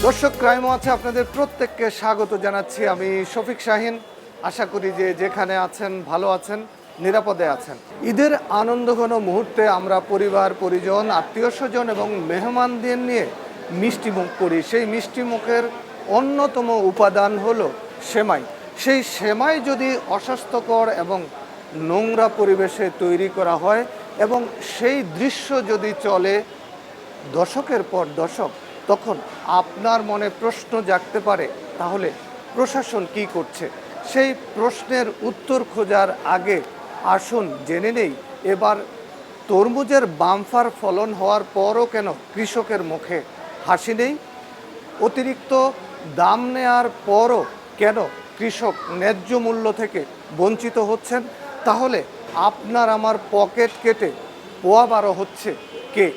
দর্শক ক্রাইম আছে আপনাদের প্রত্যেককে স্বাগত জানাচ্ছি। আমি শফিক শাহিন। আশা করি যে যেখানে আছেন ভালো আছেন, নিরাপদে আছেন। ঈদের আনন্দঘন মুহূর্তে আমরা পরিবার পরিজন, আত্মীয় স্বজন এবং মেহমানদের নিয়ে মিষ্টিমুখ করি। সেই মিষ্টিমুখের অন্যতম উপাদান হলো সেমাই। সেই সেমাই যদি অস্বাস্থ্যকর এবং নোংরা পরিবেশে তৈরি করা হয় এবং সেই দৃশ্য যদি চলে দশকের পর দশক, তখন আপনার মনে প্রশ্ন জাগতে পারে, তাহলে প্রশাসন কি করছে? সেই প্রশ্নের উত্তর খোঁজার আগে আসুন জেনে নেই এবার তরমুজের বাম্পার ফলন হওয়ার পরও কেন কৃষকের মুখে হাসি নেই। অতিরিক্ত দাম নেয়ার পরও কেন কৃষক ন্যায্য মূল্য থেকে বঞ্চিত হচ্ছেন? তাহলে আপনার আমার পকেট কেটে পোয়া বারো হচ্ছে কে?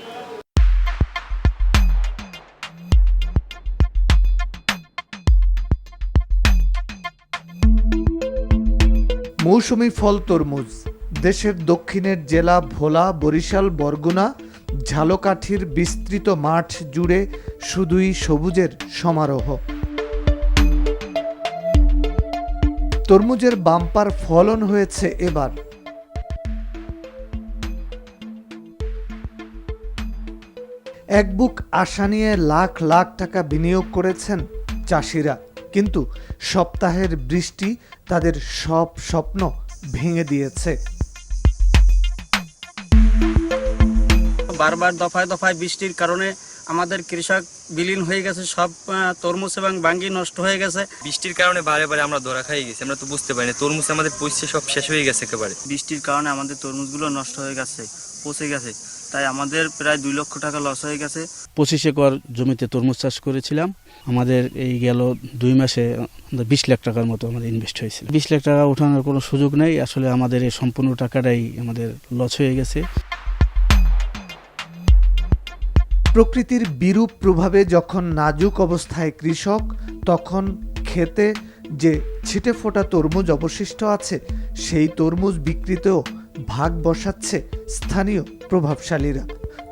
মৌসুমি ফল তরমুজ। দেশের দক্ষিণের জেলা ভোলা, বরিশাল, বরগুনা, ঝালকাঠির বিস্তৃত মাঠ জুড়ে শুধুই সবুজের সমারোহ। তরমুজের বাম্পার ফলন হয়েছে এবার। এক বুক আশা নিয়ে লাখ লাখ টাকা বিনিয়োগ করেছেন চাষিরা, কিন্তু সপ্তাহের বৃষ্টি তাদের সব স্বপ্ন ভেঙে দিয়েছে। বারবার দফায় দফায় বৃষ্টির কারণে আমাদের কৃষক বিলীন হয়ে গেছে, সব তরমুজ এবং বাঙ্গি নষ্ট হয়ে গেছে। বৃষ্টির কারণে বারে বারে আমরা ধরা খাই গেছি, আমরা তো বুঝতে পারিনি তরমুজ আমাদের পচে সব শেষ হয়ে গেছে একেবারে। বৃষ্টির কারণে আমাদের তরমুজগুলো নষ্ট হয়ে গেছে, পচে গেছে, তাই আমাদের প্রায় 2 লক্ষ টাকা লস হয়ে গেছে। 25 একর জমিতে তরমুজ চাষ করেছিলাম। আমাদের এই গেল 2 মাসে 20 লাখ টাকার মতো আমাদের ইনভেস্ট হয়েছিল। 20 লাখ টাকা ওঠানোর কোনো সুযোগ নেই, আসলে আমাদের এই সম্পূর্ণ টাকাটাই আমাদের লস হয়ে গেছে। প্রকৃতির বিরূপ প্রভাবে যখন নাজুক অবস্থায় কৃষক, তখন খেতে যে ছিটে ফোটা তরমুজ অবশিষ্ট আছে সেই তরমুজ বিক্রিতেও ভাগ বসাচ্ছে স্থানীয় প্রভাবশালীরা।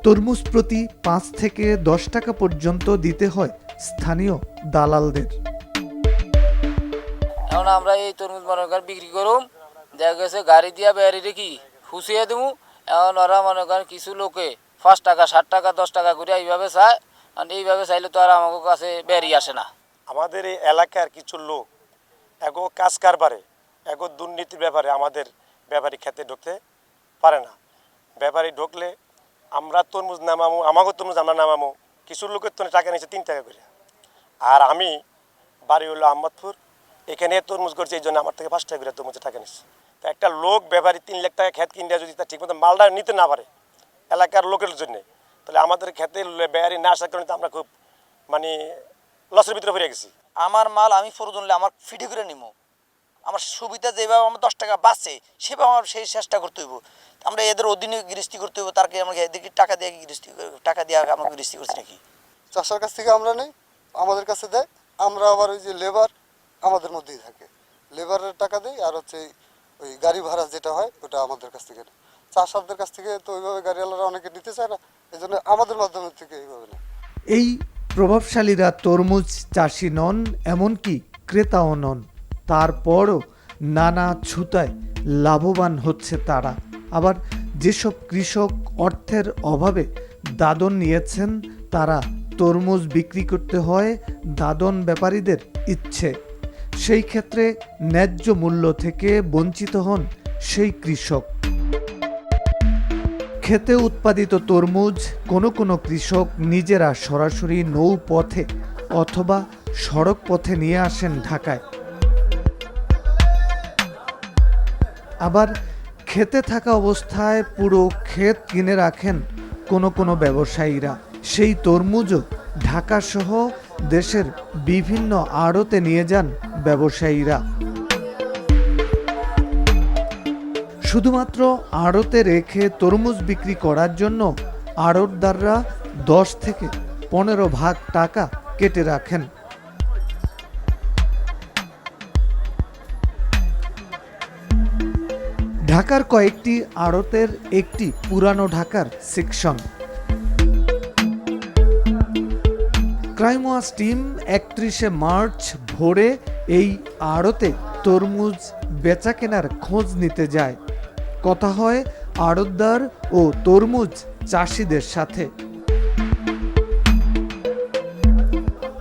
তরমুজ প্রতি 5 থেকে 10 টাকা পর্যন্ত দিতে হয় স্থানীয় দালালদের। এখন আমরা এই তরমুজ মনে করেন বিক্রি করুম, দেখা গেছে গাড়ি দিয়া বেড়ি রেখি ফুসিয়ে দেবো। এখন ওরা মনে করেন কিছু লোকে 5 টাকা 7 টাকা 10 টাকা করে এইভাবে চায়, আর এইভাবে চাইলে তো আর আমার কাছে বেরি আসে না। আমাদের এই এলাকার কিছু লোক এগো কাজ কারবারে, এগো দুর্নীতির ব্যাপারে আমাদের ব্যাপারী খেতে ঢুকতে পারে না। ব্যাপারী ঢুকলে আমরা তরমুজ নামামো, আমাকে তরমুজ আমরা নামামো, কিছু লোকের তো টাকা নিয়েছে 3 টাকা করে। আর আমি বাড়ি হলো আহমদপুর, এখানে তরমুজ করছি, এই জন্য আমার থেকে 5 টাকা করে তরমুজের টাকা নিচ্ছে। তো একটা লোক ব্যাপারী 3 লাখ টাকা খেত কিনে যদি তার ঠিকমতো মালটা নিতে না পারে এলাকার লোকের জন্যে, তাহলে আমাদের খেতে বেয়ারি না আসার কারণে আমরা খুব মানে লসের ভিতরে পড়ে গেছি। আমার মাল আমি প্রয়োজন আমার ফিটে করে নিবো, আমার সুবিধা যেভাবে আমার 10 টাকা বাঁচে সেভাবে আমার সেই চেষ্টা করতে হইব। আমরা এদের অধীনে গৃহস্থী করতে হইব, তারকে আমাকে এদেরকে টাকা দিয়ে টাকা দিয়ে আমাকে গৃহস্থী করছি নাকি? চাষার কাছ থেকে আমরা নেই, আমাদের কাছে দেয়। আমরা আবার ওই যে লেবার আমাদের মধ্যেই থাকে, লেবারের টাকা দেয়, আর হচ্ছে ওই গাড়ি ভাড়া যেটা হয় ওটা আমাদের কাছ থেকে নেয়। চাষারদের কাছ থেকে তো ওইভাবে গাড়িওয়ালারা অনেকে নিতে চায় না, এই জন্য আমাদের মাধ্যমে থেকে এইভাবে নেয়। এই প্রভাবশালীরা তরমুজ চাষি নন, এমনকি ক্রেতাও নন, তারপরও নানা ছুতায় লাভবান হচ্ছে তারা। আবার যেসব কৃষক অর্থের অভাবে দাদন নিয়েছেন, তারা তরমুজ বিক্রি করতে হয় দাদন ব্যাপারীদের ইচ্ছে। সেই ক্ষেত্রে ন্যায্য মূল্য থেকে বঞ্চিত হন সেই কৃষক। খেতে উৎপাদিত তরমুজ কোনো কোনো কৃষক নিজেরা সরাসরি নৌপথে অথবা সড়ক পথে নিয়ে আসেন ঢাকায়। আবার খেতে থাকা অবস্থায় পুরো ক্ষেত কিনে রাখেন কোনো কোনো ব্যবসায়ীরা। সেই তরমুজও ঢাকাসহ দেশের বিভিন্ন আড়তে নিয়ে যান ব্যবসায়ীরা। শুধুমাত্র আড়তে রেখে তরমুজ বিক্রি করার জন্য আড়তদাররা 10 থেকে 15 ভাগ টাকা কেটে রাখেন। ঢাকার কয়েকটি আড়তের একটি পুরানো ঢাকার সেকশন। ক্রাইম ওয়াচ টিম 31শে মার্চ ভোরে এই আড়তে তরমুজ বেচা কেনার খোঁজ নিতে যায়। কথা হয় আড়তদার ও তরমুজ চাষিদের সাথে।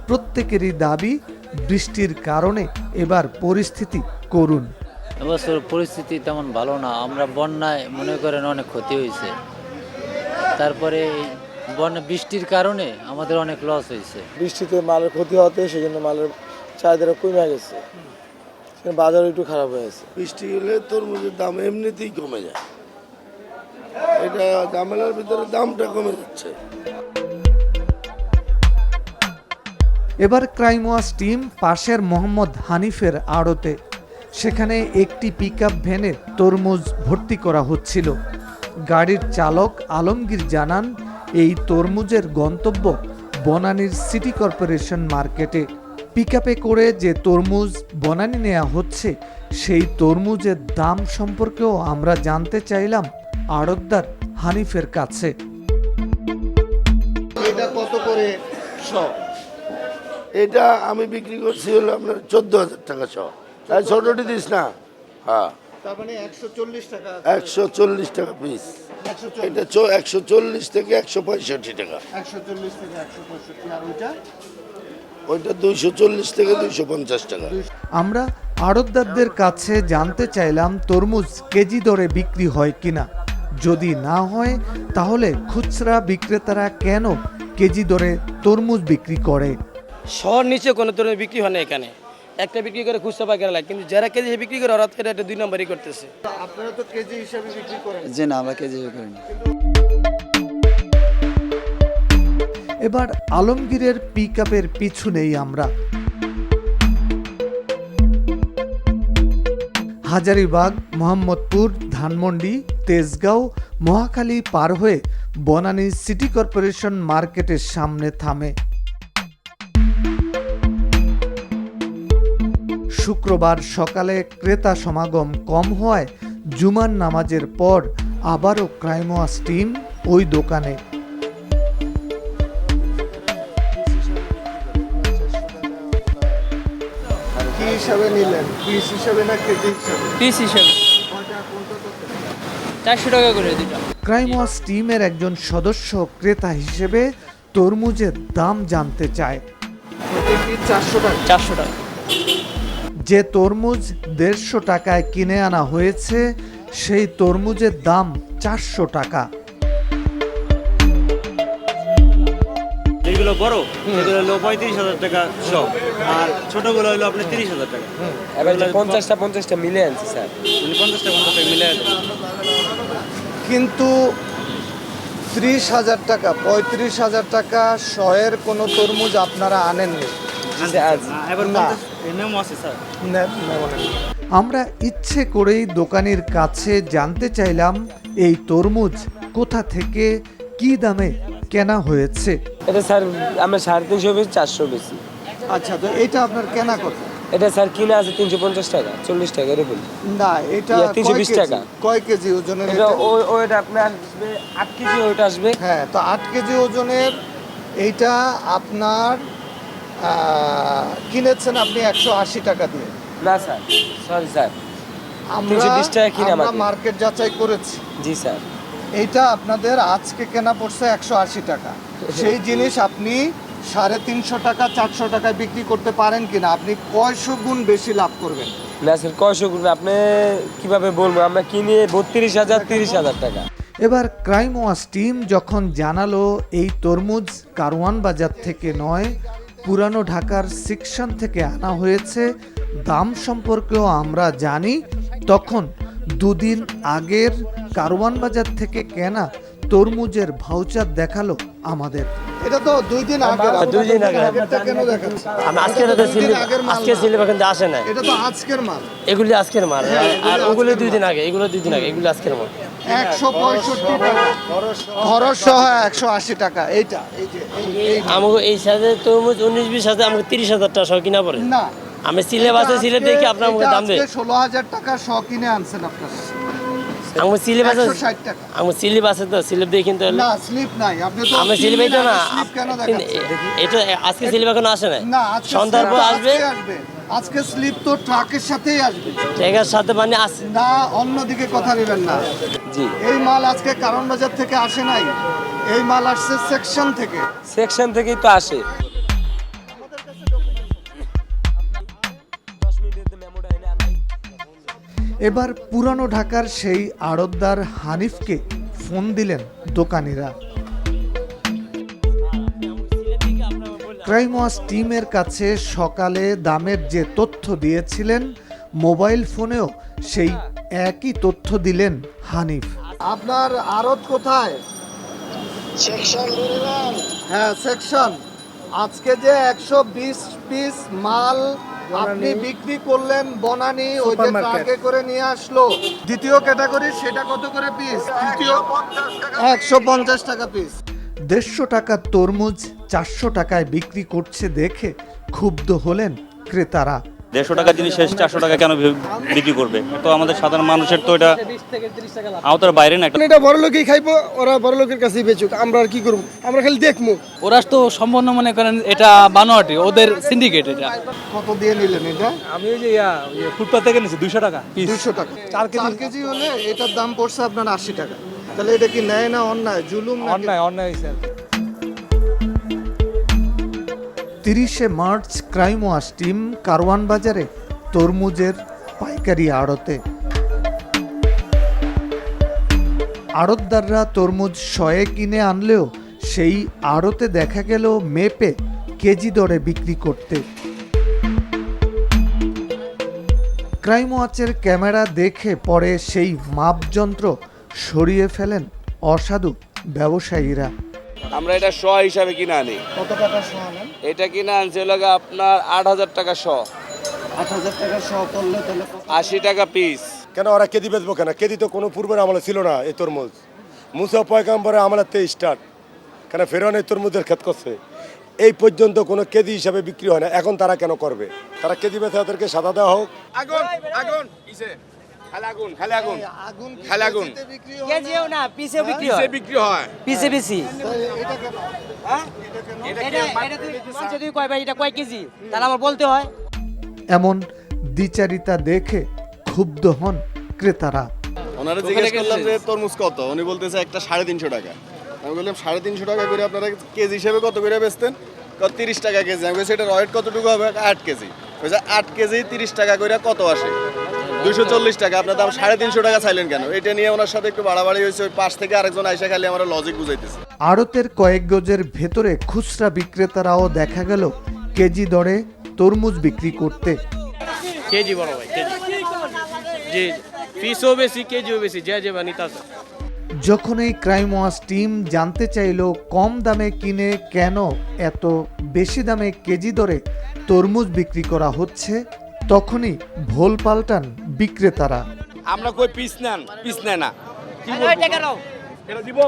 প্রত্যেকেরই দাবি বৃষ্টির কারণে এবার পরিস্থিতি করুণ। এবছর পরিস্থিতি তেমন ভালো না, আমরা বন্যায় মনে করেন অনেক ক্ষতি হয়েছে। তারপরে বৃষ্টির কারণে আমাদের অনেক লস হয়েছে। বৃষ্টিতে মালের ক্ষতি হতে সেই জন্য মালের চাহিদাটা কমে গেছে, বাজার একটু খারাপ হয়েছে। বৃষ্টি হলে তরমুজের দাম এমনিতেই কমে যায়, এটা ঝামেলার ভিতরে দামটা কমে যাচ্ছে। এবার ক্রাইম ওয়াচ টিম পাশের মোহাম্মদ হানিফের আড়তে। সেখানে একটি পিকআপ ভ্যানে তরমুজ ভর্তি করা হচ্ছিল। গাড়ির চালক আলমগীর জানান, এই তরমুজের গন্তব্য বনানীর সিটি কর্পোরেশন মার্কেটে। পিকআপে করে যে তরমুজ বনানী নেওয়া হচ্ছে, সেই তরমুজের দাম সম্পর্কেও আমরা জানতে চাইলাম আড়তদার হানিফের কাছে। এটা কত করে শ? এটা আমি বিক্রি করছি হলো আপনার 14,000 টাকা শ। তাই ছোটটি দিস না? হ্যাঁ, তার মানে 140 টাকা 140 টাকা পিস। এটা 140 থেকে 165 টাকা। 140 থেকে 165। আর ওইটা ওইটা 240 থেকে 250 টাকা। আমরা আড়তদারদের কাছে জানতে চাইলাম তরমুজ কেজি দরে বিক্রি হয় কিনা। যদি না হয় তাহলে খুচরা বিক্রেতারা কেন কেজি দরে তরমুজ বিক্রি করে? শহর নিচে কোনো তরমুজ বিক্রি হয় না এখানে, একটা বিক্রি করে খুচরা পাইকারি লাগে, কিন্তু যারা কেজি বিক্রি করে ওরা এটা 2 নম্বরই করতেছে। আপনারা তো কেজি হিসাবে বিক্রি করেন? যে না, আমরা কেজি করি না। এবার আলমগীরের পিকআপের পিছু নেই আমরা। হাজারীবাগ, মোহাম্মদপুর, ধানমন্ডি, তেজগাঁও, মহাখালী পার হয়ে বনানী সিটি কর্পোরেশন মার্কেটের সামনে থামে। শুক্রবার সকালে ক্রেতা সমাগম কম হওয়ায় জুমার নামাজের পর আবারও ক্রাইম ওয়াচ টিম ওই দোকানে। কি হিসাবে নিলেন? পিস হিসাবে না কেজি হিসাবে? পিস হিসেবে 400 টাকা করে দুটো। ক্রাইম ওয়াচ টিমের একজন সদস্য ক্রেতা হিসেবে তরমুজের দাম জানতে চায়। 400 টাকা। 400 টাকা। যে তরমুজ 150 টাকায় কিনে আনা হয়েছে, সেই তরমুজের দাম 400 টাকা। যেগুলো বড় সেগুলো হলো 35,000 টাকা সব, আর ছোটগুলো হলো আপনার 30,000 টাকা। এবার 50টা মিলে আনছি স্যার, 50টা মিলে আছে। কিন্তু 30,000 টাকা, 35,000 টাকা শয়ের কোনো তরমুজ আপনারা আনেননি। এবার না। নেমো আছে স্যার। আমরা ইচ্ছে করেই দোকানের কাছে জানতে চাইলাম এই তরমুজ কোথা থেকে কি দামে কেনা হয়েছে। এটা স্যার আমরা 350 বেশি, 400 বেশি। আচ্ছা, তো এটা আপনার কেনা কত? এটা স্যার কিনা আছে 350 টাকা, 40 টাকা এরকম। না, এটা 320 টাকা। কয় কেজি ওজনের? এটা ওইটা আপনার আসবে 8 কেজি, ওইটা আসবে। হ্যাঁ, তো 8 কেজি ওজনের এইটা আপনার কিনেছেন আপনি 180 টাকা দিয়ে। না স্যার, সরি স্যার, আমরা 320 টাকা কিনে আমরা আমাদের। মার্কেট যাচাই করেছি। জি স্যার। এইটা আপনাদের আজকে কেনা পড়ছে 180 টাকা। সেই জিনিস আপনি 350 টাকা 400 টাকায় বিক্রি করতে পারেন কিনা? আপনি কয়শো গুণ বেশি লাভ করবেন। না স্যার, কয়শো করবে আপনি কিভাবে বলবো? আমরা কিনে 32,000 30,000 টাকা। এবার ক্রাইম ওয়াচ টিম যখন জানালো এই তরমুজ কারওয়ান বাজার থেকে নয়, পুরানো ঢাকার সেকশন থেকে আনা হয়েছে, দাম সম্পর্কেও আমরা জানি, তখন 2 দিন আগের কারওয়ান বাজার থেকে কেনা তরমুজের ভাউচার দেখালো আমাদের। এটা তো 2 দিন আগে। 2 দিন আগে কেন দেখাচ্ছে? আমি আজকে সিলেবা কিন্তু আসে না। এটা তো আজকের মাল। এগুলি আজকের মাল, আর ওগুলো 2 দিন আগে, এগুলো 2 দিন আগে, এগুলো আজকের মাল। 165 টাকা খরচ সহ 180 টাকা। এইটা এই যে আমাকে এই সাথে তরমুজ 19-20 সাথে আমাকে 30,000 টাকা সহ কিনা পড়ে। না, আমি সিলেবাসে সিলে দেখি আপনার আমাকে দাম দেয়। 16,000 টাকা শ কিনে আনছেন আপনারা। আমার স্লিপ আছে 160 টাকা। আমার স্লিপ আছে তো স্লিপ দিয়ে কিনতে হলে না স্লিপ নাই, আপনি তো আমি স্লিপ এই তো না স্লিপ কেন দেখাচ্ছেন? এটা আজকে স্লিপ এখন আসে না না আজকে সন্ধ্যার পর স্লিপ তো আসবে আজকেই আসবে। আজকে স্লিপ তো ট্রাকের সাথেই আসবে। ট্রেনের সাথে মানে আসে না অন্যদিকে কথা নেবেন না। জি এই মাল আজকে কারণ বাজার থেকে আসে নাই, এই মাল আসছে সেকশন থেকে। সেকশন থেকেই তো আসে। এবার পুরানো ঢাকার সেই আড়তদার হানিফকে ফোন দিলেন দোকানিরা। ক্রাইম ওয়াচ টিমের কাছে সকালে দামের যে তথ্য দিয়েছিলেন, মোবাইল ফোনেও সেই একই তথ্য দিলেন হানিফ। আপনার আড়ত কোথায়? সেকশন হ্যাঁ সেকশন। আজকে যে 120 পিস মাল আপনি বিক্রি করলেন বনানী, ওই যে ট্রাকে করে নিয়ে আসলো, দ্বিতীয় ক্যাটাগরি সেটা কত করে পিস? তৃতীয় 150 টাকা পিস। 150 টাকার তরমুজ 400 টাকায় বিক্রি করছে দেখে ক্ষুব্ধ হলেন ক্রেতারা। 150 টাকার জিনিস 400 টাকা কেন বিক্রি করবে? তো আমাদের সাধারণ মানুষের তো এটা আওতার বাইরে না। এটা বড় লোকই খাইবো, ওরা বড় লোকের কাছেই বেচুক, আমরা আর কি করবো? আমরা খালি দেখবো। ওরা তো সম্পূর্ণ মনে করেন এটা বানোয়াটি, ওদের সিন্ডিকেট এটা। কত দিয়ে নিলেন এটা? আমি ওই যে ফুটপাথ থেকে নিয়েছি 200 টাকা পিস। 200 টাকা 4 কেজি হলে এটার দাম পড়ছে আপনার 80 টাকা। তাহলে এটা কি ন্যায় না অন্যায়, জুলুম নাকি? অন্যায় হয়েছে। 30শে মার্চ ক্রাইম ওয়াচ টিম কারওয়ান বাজারে তরমুজের পাইকারি আড়তে। আড়তদাররা তরমুজ 100 কিনে আনলেও সেই আড়তে দেখা গেল মেপে কেজি দরে বিক্রি করতে। ক্রাইম ওয়াচের ক্যামেরা দেখে পরে সেই মাপযন্ত্র সরিয়ে ফেলেন অসাধু ব্যবসায়ীরা। আমরা এটা শ হিসাবে কিনে আনি। কত টাকা শ আনেন? এটা কিনে আনছে লাগে আপনার 8000 টাকা শ। 8000 টাকা শ করলে তাহলে 80 টাকা পিস। কেন ওরা কেজি বেচবো কেন? কেজি তো কোনো পূর্বের আমলে ছিল না এই তরমুজ। মুসা পয়গাম্বরের আমলেতে স্টার্ট, কেন ফেরাউন এই তরমুজের ক্ষেত করছে। এই পর্যন্ত কোনো কেজি হিসাবে বিক্রি হয় না। এখন তারা কেন করবে? তারা কেজি বেচে তাদেরকে সাদা দেওয়া হোক। আগুন আগুন কিসে? খালি আগুন খালি আগুন খালি আগুন। কেজিও না পিসে বিক্রি কিসে হয়, বিক্রি হয়? পিসে পিসি। এটা কেন? এটা তুই কয় ভাই এটা কয় কেজি তাহলে আমার বলতে হয়। এমন দ্বিচারিতা দেখে ক্ষুব্ধ হন ক্রেতারা। ওনারা জিজ্ঞেস করলাম যে তরমুজ কত, উনি বলতেছে একটা 350 টাকা। আমি বললাম 350 টাকা করে আপনারা কেজি হিসেবে কত করে বেচতেন? 30 টাকা কেজি। আমি বলছি এটা ওয়েট কতটুকু হবে? 8 কেজি। বলছে 8 কেজি 30 টাকা করে কত আসে? 240 টাকা। আপনার দাম 350 টাকা চাইলেন কেন? এটা নিয়ে ওনার সাথে একটু বাড়াবাড়ি হয়েছে। ওই পাশ থেকে আরেকজন আইসা খালি আমার লজিক বুঝাইতেছে। আড়তের কয়েক গজের ভেতরে খুচরা বিক্রেতারাও দেখা গেল কেজি দরে তরমুজ বিক্রি করতে। কেজি বড় ভাই কেজি। জি পিসও বেশি কেজিও বেশি, যে বানিতা। যখন এই ক্রাইম ওয়াচ টিম জানতে চাইল কম দামে কিনে কেন এত বেশি দামে কেজি দরে তরমুজ বিক্রি করা হচ্ছে, তখনই ভোল পাল্টান বিক্রেতারা। আমরা কই পিস নেন, পিস নেয় না। এটা দিব?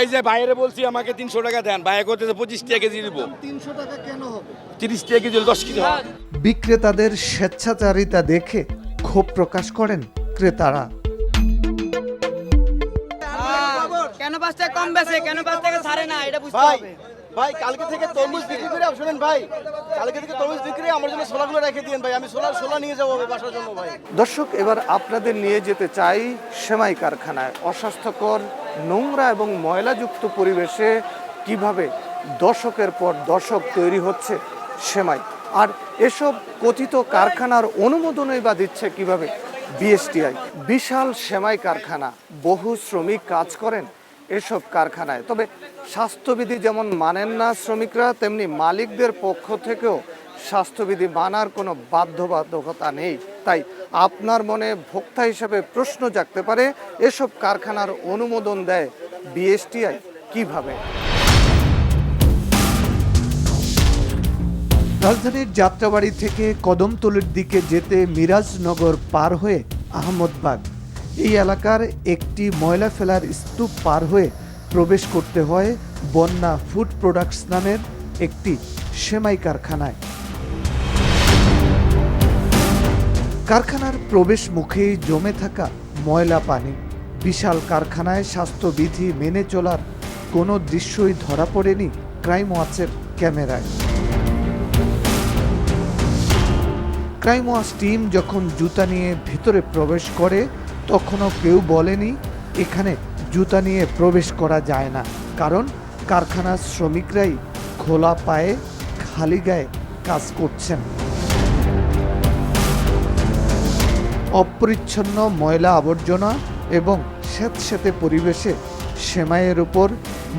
এই যে বাইরে বলছি আমাকে 300 টাকা দেন, বাইরে করতেছে 25 টাকা কেজি দিব। 300 টাকা কেন হবে? 30 টাকা কেজি 10 কেজি হয়। বিক্রেতাদের স্বেচ্ছাচারিতা দেখে ক্ষোভ প্রকাশ করেন ক্রেতারা। কেন 5 টাকা কম বেচে, কেন 5 টাকা ছাড়ে না এটা বুঝতে হবে। ভাই কালকে থেকে তরমুজ বিক্রি করে শুনেন ভাই, কালকে থেকে তরমুজ বিক্রি আমার জন্য ছোলাগুলো রেখে দিন ভাই, আমি ছোলা নিয়ে যাবো বাসার জন্য ভাই। দর্শক, এবার আপনাদের নিয়ে যেতে চাই সেমাই কারখানায়। অস্বাস্থ্যকর, নোংরা এবং ময়লাযুক্ত পরিবেশে কিভাবে দশকের পর দশক তৈরি হচ্ছে সেমাই, আর এসব কথিত কারখানার অনুমোদনই বা দিচ্ছে কিভাবে বিএসটিআই। বিশাল সেমাই কারখানা, বহু শ্রমিক কাজ করেন এসব কারখানায়। তবে স্বাস্থ্যবিধি যেমন মানেন না শ্রমিকরা, তেমনি মালিকদের পক্ষ থেকেও স্বাস্থ্যবিধি মানার কোনো বাধ্যবাধকতা নেই। তাই আপনার মনে ভোক্তা হিসেবে প্রশ্ন জাগতে পারে, এসব কারখানার অনুমোদন দেয় বিএসটিআই কিভাবে? রাজধানীর যাত্রাবাড়ি থেকে কদমতলির দিকে যেতে মিরাজনগর পার হয়ে আহমদবাগ, এই এলাকার একটি ময়লা ফেলার স্তূপ পার হয়ে প্রবেশ করতে হয় বন্যা ফুড প্রোডাক্টস নামের একটি সেমাই কারখানায়। কারখানার প্রবেশ মুখেই জমে থাকা ময়লা পানি। বিশাল কারখানায় স্বাস্থ্যবিধি মেনে চলার কোনো দৃশ্যই ধরা পড়েনি ক্রাইম ওয়াচের ক্যামেরায়। ক্রাইম ওয়াচ টিম যখন জুতা নিয়ে ভিতরে প্রবেশ করে তখনও কেউ বলেনি এখানে জুতা নিয়ে প্রবেশ করা যায় না, কারণ কারখানার শ্রমিকরাই খোলা পায়ে খালি গায়ে কাজ করছেন। অপরিচ্ছন্ন ময়লা আবর্জনা এবং স্যাঁতস্যাঁতে পরিবেশে সেমাইয়ের উপর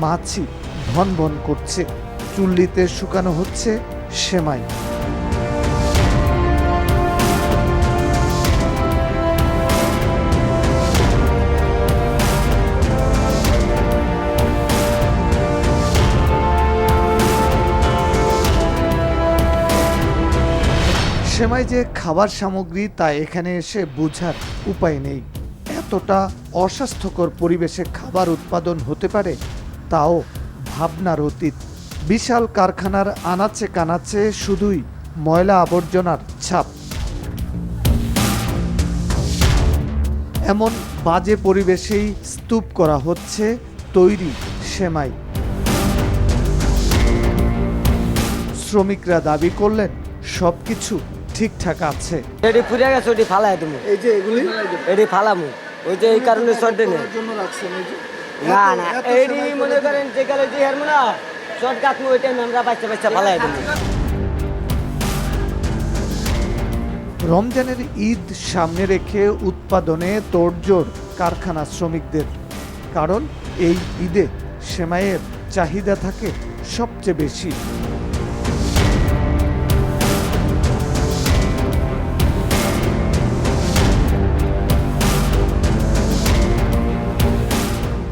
মাছি ভন ভন করছে। চুল্লিতে শুকানো হচ্ছে সেমাই। সেমাই যে খাবার সামগ্রী তা এখানে এসে বোঝার উপায় নেই। এতটা অস্বাস্থ্যকর পরিবেশে খাবার উৎপাদন হতে পারে তাও ভাবনার অতীত। বিশাল কারখানার আনাচে কানাচে শুধুই ময়লা আবর্জনার ছাপ। এমন বাজে পরিবেশেই স্তূপ করা হচ্ছে তৈরি সেমাই। শ্রমিকরা দাবি করলেন সবকিছু ঠিকঠাক আছে। এটি পুড়ে গেছে, ওটি ফালাই তুমি। এই যে এগুলি এটি ফালামু, ওই যে এই কারণে শর্টে নেই। না না, এটি মনে করেন যে গেলে যে হারমো না শর্ট কাটমু, ওই টাইমে আমরা বাচ্চা বাচ্চা ফালাই দিই। রমজানের ঈদ সামনে রেখে উৎপাদনে তোড়জোড় কারখানা শ্রমিকদের, কারণ এই ঈদে সেমাইয়ের চাহিদা থাকে সবচেয়ে বেশি।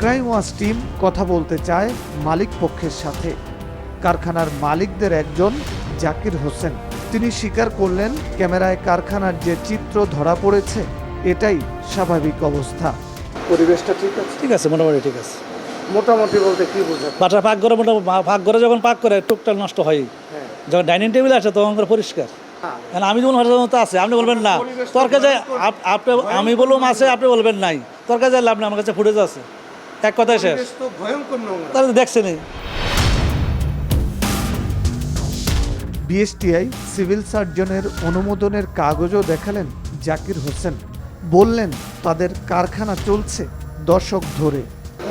ক্রাইম ওয়াচ টিম কথা বলতে চায় মালিক পক্ষের সাথে। কারখানার মালিকদের একজন জাকির হোসেন, তিনি স্বীকার করলেন ক্যামেরায় কারখানার যে চিত্র ধরা পড়েছে এটাই স্বাভাবিক অবস্থা। পরিবেশটা ঠিক আছে? ঠিক আছে, মোটামুটি ঠিক আছে। মোটামুটি বলতে কি বোঝায়? বাটা পাক করে যখন পাক করে টুকটাক নষ্ট হয়, যখন ডাইনিং টেবিল আসে তখন করে পরিষ্কার। আমি যেমন হয়তো আছে, আপনি বলবেন না তরকারি যায়, আপনি আমি বললাম আছে, আপনি বলবেন নাই, তরকারি যায় লাভ না, আমার কাছে ফুটেজ আছে, এক কথায় শেষ। তাহলে দেখছেন বিএসটিআই সিভিল সার্জনের অনুমোদনের কাগজও দেখালেন জাকির হোসেন। বললেন তাদের কারখানা চলছে দশক ধরে।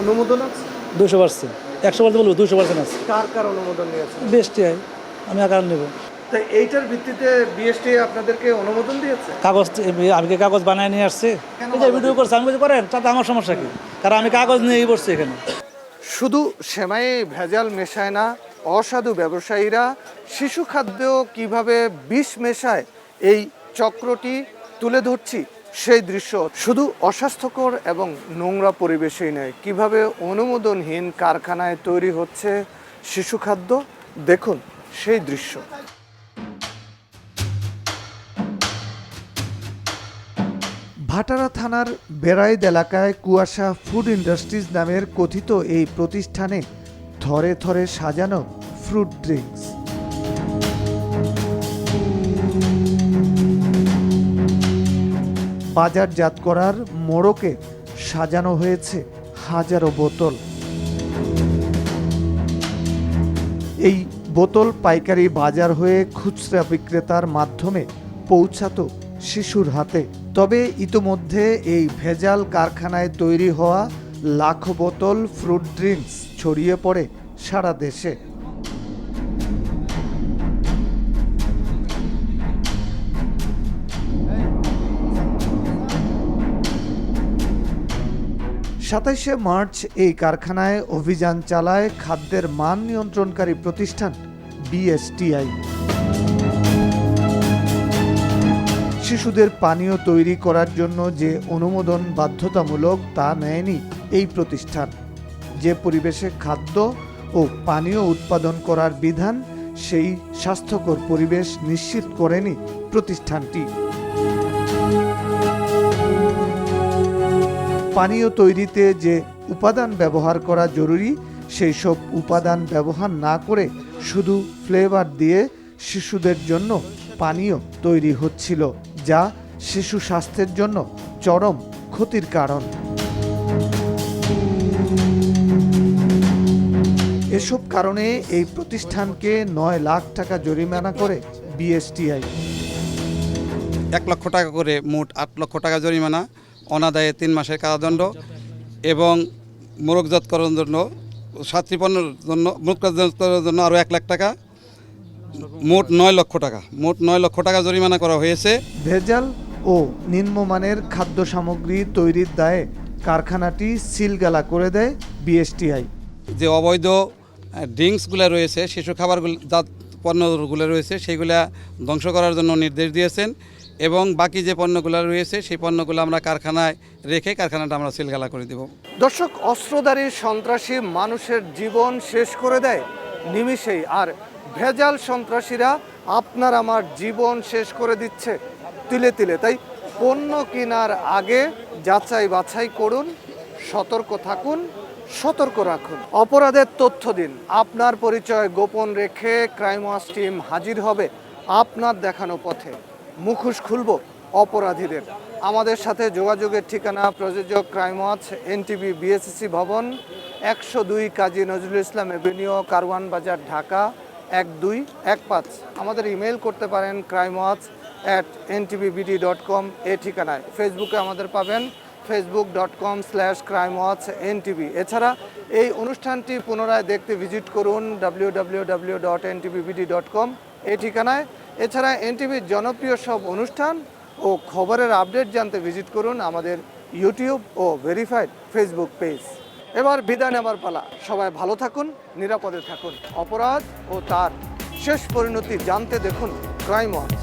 অনুমোদন আছে 200%, 100% বলবো 200% আছে। কার কার অনুমোদন নিয়েছে? বিএসটিআই, আমি আকার নেব। তাই এইটার ভিত্তিতে বিএসটিআই আপনাদেরকে অনুমোদন দিয়েছে? কাগজ আমি কি কাগজ বানায় নিয়ে আসছে? এই যে ভিডিও করছে, আমি বলছি করেন, তাতে আমার সমস্যা কি? কারণ আমি কাগজ নিয়েই বসছি এখানে। শুধু সেমাইয়ে ভেজাল মেশায় না, অসাধু ব্যবসায়ীরা শিশু খাদ্যেও কিভাবে বিষ মেশায় এই চক্রটি তুলে ধরছি সেই দৃশ্য। শুধু অস্বাস্থ্যকর এবং নোংরা পরিবেশেই নয়, কিভাবে অনুমোদনহীন কারখানায় তৈরি হচ্ছে শিশু খাদ্য, দেখুন সেই দৃশ্য। ভাটারা থানার বেড়াইদ এলাকায় কুয়াশা ফুড ইন্ডাস্ট্রিজ নামের কথিত এই প্রতিষ্ঠানে থরে থরে সাজানো ফ্রুট ড্রিঙ্কস। বাজারজাত করার মোড়কে সাজানো হয়েছে হাজারো বোতল। এই বোতল পাইকারি বাজার হয়ে খুচরা বিক্রেতার মাধ্যমে পৌঁছাতো শিশুর হাতে। তবে ইতোমধ্যে এই ভেজাল কারখানায় তৈরি হওয়া লাখো বোতল ফ্রুট ড্রিঙ্কস ছড়িয়ে পড়ে সারা দেশে। সাতাইশে মার্চ এই কারখানায় অভিযান চালায় খাদ্যের মান নিয়ন্ত্রণকারী প্রতিষ্ঠান বিএসটিআই। শিশুদের পানীয় তৈরি করার জন্য যে অনুমোদন বাধ্যতামূলক তা নেয়নি এই প্রতিষ্ঠান। যে পরিবেশে খাদ্য ও পানীয় উৎপাদন করার বিধান, সেই স্বাস্থ্যকর পরিবেশ নিশ্চিত করেনি প্রতিষ্ঠানটি। পানীয় তৈরিতে যে উপাদান ব্যবহার করা জরুরি, সেই সব উপাদান ব্যবহার না করে শুধু ফ্লেভার দিয়ে শিশুদের জন্য পানীয় তৈরি হচ্ছিল, যা শিশু স্বাস্থ্যের জন্য চরম ক্ষতির কারণ। এসব কারণে এই প্রতিষ্ঠানকে 9 লাখ টাকা জরিমানা করে বিএসটিআই। 1 লক্ষ টাকা করে মোট 8 লক্ষ টাকা জরিমানা, অনাদায়ে 3 মাসের কারাদণ্ড এবং মোড়কজাতকরণের জন্য সাতটি পণ্যের জন্য মোড়কজাতকরণের জন্য আরও 1 লাখ টাকা, মোট 9 লক্ষ টাকা, মোট 9 লক্ষ টাকা জরিমানা করা হয়েছে। ভেজাল ও নিম্নমানের খাদ্য সামগ্রী তৈরির দায়ে কারখানাটি সিলগালা করে দেয় বিএসটিআই। যে অবৈধ ড্রিঙ্কসগুলো রয়েছে, শিশু খাবারগুলো পণ্যগুলো রয়েছে, সেইগুলা ধ্বংস করার জন্য নির্দেশ দিয়েছেন এবং বাকি যে পণ্যগুলো রয়েছে সেই পণ্যগুলো আমরা কারখানায় রেখে কারখানাটা আমরা সিলগালা করে দেব। দর্শক, অস্ত্রধারী সন্ত্রাসী মানুষের জীবন শেষ করে দেয় নিমিষেই, আর ভেজাল সন্ত্রাসীরা আপনার আমার জীবন শেষ করে দিচ্ছে তিলে তিলে। তাই পণ্য কেনার আগে যাচাই বাছাই করুন, সতর্ক থাকুন, সতর্ক রাখুন। অপরাধের তথ্য দিন, আপনার পরিচয় গোপন রেখে ক্রাইম ওয়াচ টিম হাজির হবে আপনার দেখানো পথে। মুখোশ খুলব অপরাধীদের। আমাদের সাথে যোগাযোগের ঠিকানা প্রযোজক ক্রাইম ওয়াচ, এনটিভি বিএসসি ভবন, 102 কাজী নজরুল ইসলাম এভিনিউ, কারওয়ান বাজার, ঢাকা 1215। আমাদের ইমেল করতে পারেন crimewatch@ntvbd.com এই ঠিকানায়। ফেসবুকে আমাদের পাবেন facebook.com/crimewatchntv। এছাড়া এই অনুষ্ঠানটি পুনরায় দেখতে ভিজিট করুন www.ntvbd.com এই ঠিকানায়। এছাড়া এনটিভির জনপ্রিয় সব অনুষ্ঠান ও খবরের আপডেট জানতে ভিজিট করুন আমাদের ইউটিউব ও ভেরিফাইড ফেসবুক পেজ। এবার বিদায় নেবার পালা। সবাই ভালো থাকুন, নিরাপদে থাকুন। অপরাধ ও তার শেষ পরিণতি জানতে দেখুন ক্রাইম ওয়াচ।